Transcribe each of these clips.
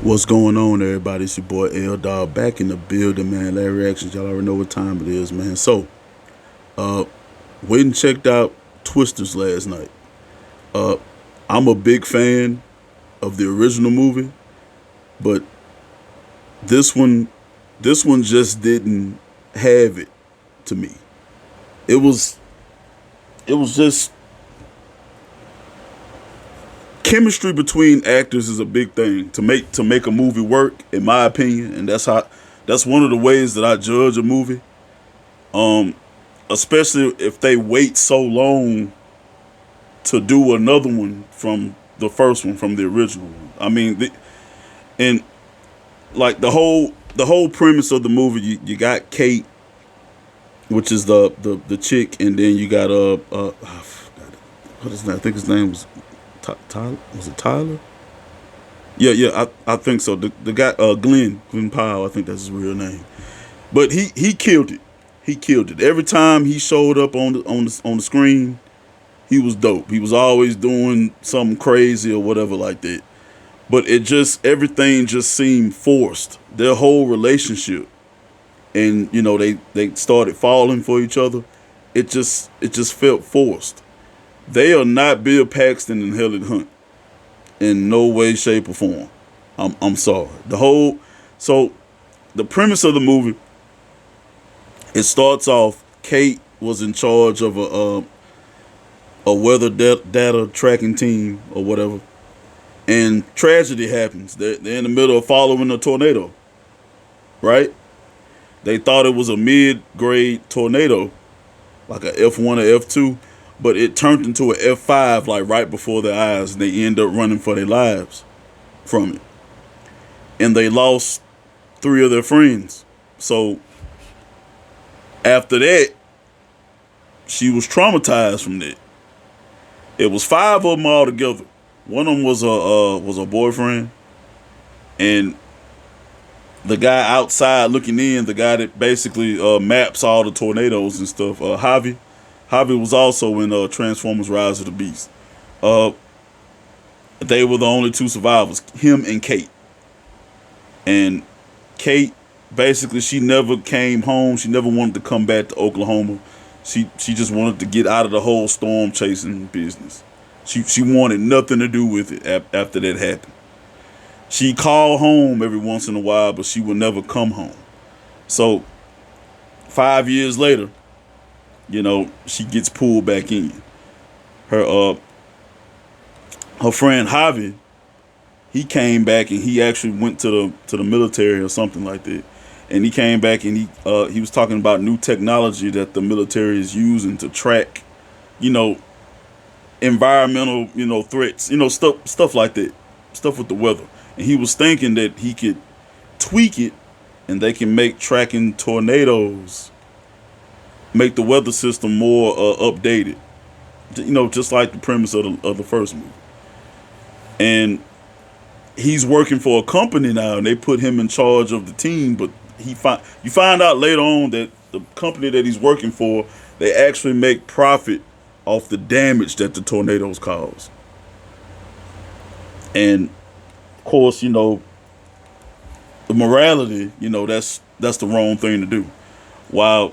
What's going on, everybody? It's your boy L Dog back in the building, man. LARREACTIONS, y'all already know what time it is, man. So, went and checked out Twisters last night. Uh, I'm a big fan of the original movie, but this one, this one just didn't have it to me. It was, it was just chemistry between actors is a big thing to make a movie work, in my opinion, and that's one of the ways that I judge a movie. Um, Especially if they wait so long to do another one from the first one, from the original one. I mean, and like the whole premise of the movie, you got Kate, which is the chick, and then you got I forgot it. What is that? I think his name was Tyler. Was it Tyler? Yeah, I think so. The guy Glenn Powell, I think that's his real name. But he killed it. He killed it. Every time he showed up on the screen, he was dope. He was always doing something crazy or whatever like that. But it just everything just seemed forced. Their whole relationship, and they started falling for each other. It just felt forced. They are not Bill Paxton and Helen Hunt in no way, shape, or form. I'm sorry. So the premise of the movie, it starts off. Kate was in charge of a weather data tracking team or whatever, and tragedy happens. They're in the middle of following a tornado, right? They thought it was a mid-grade tornado, like a F1 or F2, but it turned into an F5 like right before their eyes, and they end up running for their lives from it. And they lost three of their friends. So after that, she was traumatized from that. It was five of them all together. One of them was a boyfriend, and the guy outside looking in, the guy that basically maps all the tornadoes and stuff. Javi was also in Transformers: Rise of the Beast. Uh, they were the only two survivors, him and Kate. And Kate, basically, she never came home. She never wanted to come back to Oklahoma. She just wanted to get out of the whole storm chasing business. She wanted nothing to do with it after that happened. She called home every once in a while, but she would never come home. So 5 years later, she gets pulled back in. Her friend Javi, he came back and he actually went to the military or something like that. And he came back and he was talking about new technology that the military is using to track, you know, environmental, threats, stuff like that, stuff with the weather. And he was thinking that he could tweak it, and they can make tracking tornadoes, make the weather system more updated. Just like the premise of the first movie. And he's working for a company now, and they put him in charge of the team. But you find out later on that the company that he's working for, they actually make profit off the damage that the tornadoes cause. And of course, the morality, that's the wrong thing to do. While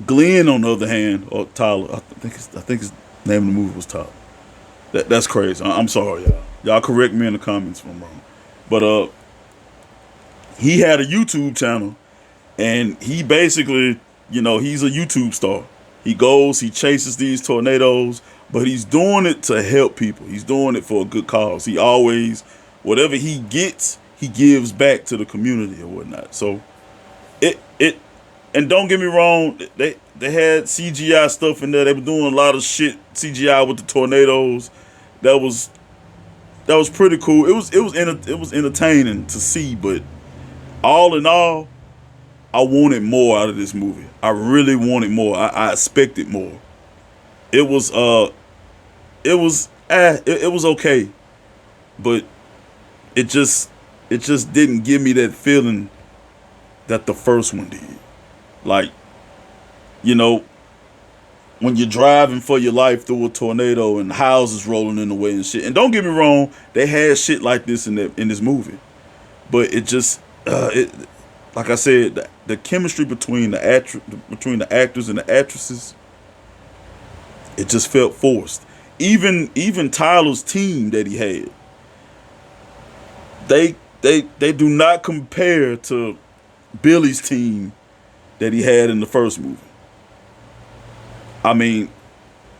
Glenn, on the other hand, or Tyler, I think his name of the movie was Tyler. That's crazy. I'm sorry, y'all. Y'all correct me in the comments if I'm wrong. But he had a YouTube channel, and he basically, he's a YouTube star. He goes, he chases these tornadoes, but he's doing it to help people. He's doing it for a good cause. He always, whatever he gets, he gives back to the community or whatnot. So it and don't get me wrong, they had CGI stuff in there. They were doing a lot of shit CGI with the tornadoes. That was pretty cool. It was entertaining to see, but all in all, I wanted more out of this movie. I really wanted more. I expected more. It was it was okay, but it just didn't give me that feeling that the first one did. Like, you know, when you're driving for your life through a tornado and houses rolling in the way and shit. And don't get me wrong, they had shit like this in this movie. but it just it like I said, the chemistry between between the actors and the actresses, it just felt forced. Even Tyler's team that he had, they do not compare to Billy's team that he had in the first movie. I mean,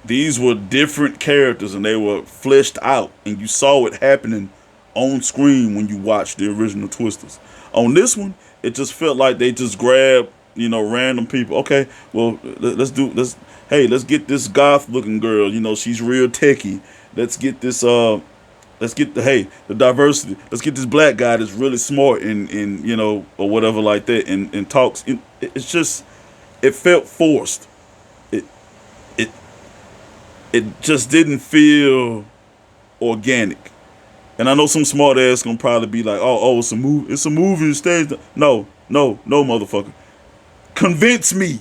these were different characters and they were fleshed out, and you saw it happening on screen when you watched the original Twisters. On this one, it just felt like they just grabbed, random people. Okay, well, let's get this goth looking girl. She's real techie. Let's get this let's get the diversity. Let's get this black guy that's really smart and or whatever like that and talks. It's just, it felt forced. It it it just didn't feel organic. And I know some smart ass gonna probably be like, oh, it's a movie. It's a movie. Stage. No, motherfucker. Convince me.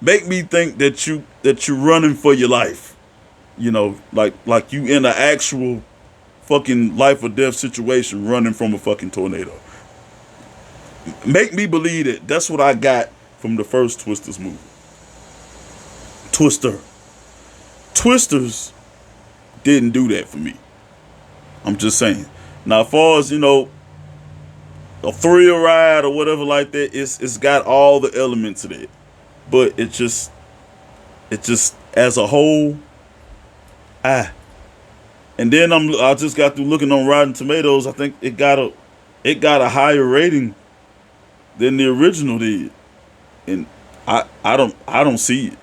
Make me think that you're running for your life. Like you in an actual fucking life or death situation, running from a fucking tornado. Make me believe it. That's what I got from the first Twisters movie. Twisters didn't do that for me. I'm just saying. Now, as far as, a thrill ride or whatever like that, it's got all the elements of it. But it just as a whole, and then I just got through looking on Rotten Tomatoes. I think it got a higher rating than the original did. And I don't see it.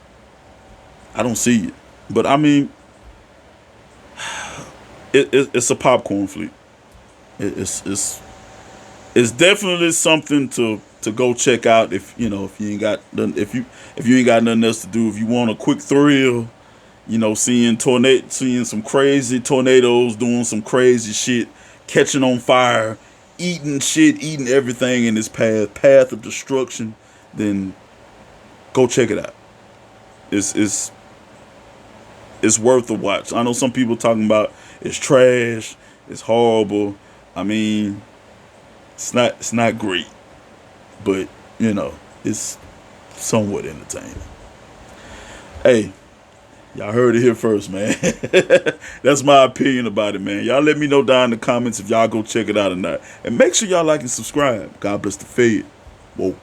I don't see it. But I mean, it's a popcorn flick. It's definitely something to go check out if you ain't got nothing else to do. If you want a quick thrill, seeing some crazy tornadoes doing some crazy shit, catching on fire, eating everything in its path of destruction, then go check it out. It's worth a watch. I know some people talking about it's trash, it's horrible. I mean, it's not great, but it's somewhat entertaining. Hey, y'all heard it here first, man. That's my opinion about it, man. Y'all let me know down in the comments if y'all go check it out or not, and make sure y'all like and subscribe. God bless the Fed. Whoa.